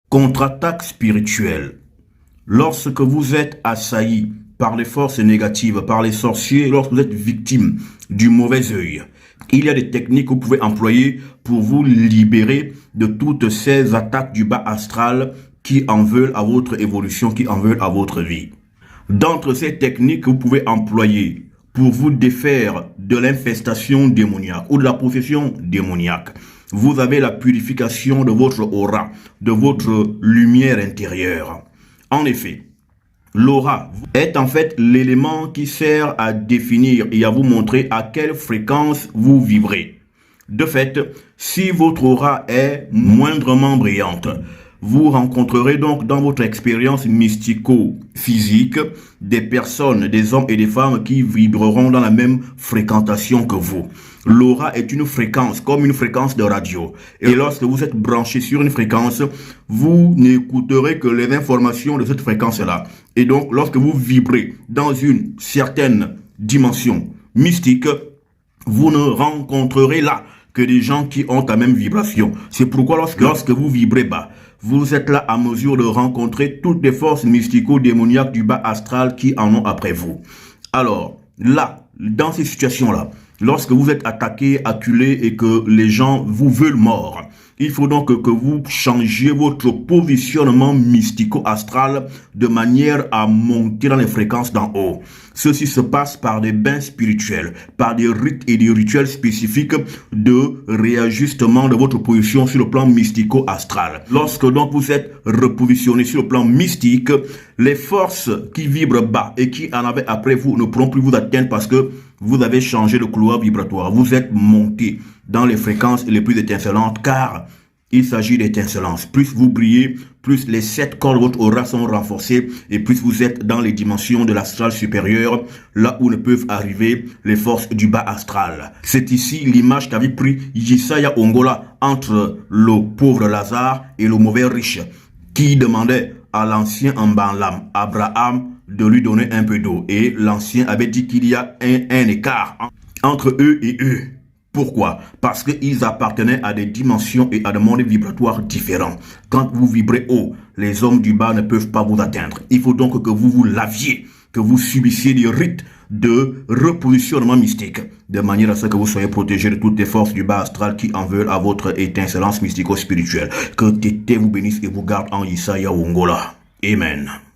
Contre-attaque spirituelle. Lorsque vous êtes assailli par les forces négatives, par les sorciers, lorsque vous êtes victime du mauvais œil, il y a des techniques que vous pouvez employer pour vous libérer de toutes ces attaques du bas astral qui en veulent à votre évolution, qui en veulent à votre vie. D'entre ces techniques que vous pouvez employer pour vous défaire de l'infestation démoniaque ou de la possession démoniaque, vous avez la purification de votre aura, de votre lumière intérieure. En effet, l'aura est en fait l'élément qui sert à définir et à vous montrer à quelle fréquence vous vibrez. De fait, si votre aura est moindrement brillante, vous rencontrerez donc dans votre expérience mystico-physique des personnes, des hommes et des femmes qui vibreront dans la même fréquentation que vous. L'aura est une fréquence, comme une fréquence de radio. Et lorsque vous êtes branché sur une fréquence, vous n'écouterez que les informations de cette fréquence-là. Et donc, lorsque vous vibrez dans une certaine dimension mystique, vous ne rencontrerez là que des gens qui ont la même vibration. C'est pourquoi lorsque vous vibrez bas, vous êtes là à mesure de rencontrer toutes les forces mystico-démoniaques du bas astral qui en ont après vous. Alors, là, dans ces situations-là, lorsque vous êtes attaqué, acculé et que les gens vous veulent mort, il faut donc que vous changiez votre positionnement mystico-astral de manière à monter dans les fréquences d'en haut. Ceci se passe par des bains spirituels, par des rites et des rituels spécifiques de réajustement de votre position sur le plan mystico-astral. Lorsque donc vous êtes repositionné sur le plan mystique, les forces qui vibrent bas et qui en avaient après vous ne pourront plus vous atteindre parce que vous avez changé de couloir vibratoire. Vous êtes monté dans les fréquences les plus étincelantes car il s'agit d'étincelance. Plus vous brillez, plus les 7 corps de votre aura sont renforcés et plus vous êtes dans les dimensions de l'astral supérieur, là où ne peuvent arriver les forces du bas astral. C'est ici l'image qu'avait pris Yesaya Ongola entre le pauvre Lazare et le mauvais riche qui demandait à l'ancien Mbanlam, Abraham, de lui donner un peu d'eau. Et l'ancien avait dit qu'il y a un écart entre eux et eux. Pourquoi? Parce qu'ils appartenaient à des dimensions et à des mondes vibratoires différents. Quand vous vibrez haut, les hommes du bas ne peuvent pas vous atteindre. Il faut donc que vous vous laviez, que vous subissiez des rites de repositionnement mystique, de manière à ce que vous soyez protégé de toutes les forces du bas astral qui en veulent à votre étincelance mystico-spirituelle. Que Tété vous bénisse et vous garde en Yesaya Ongola. Amen.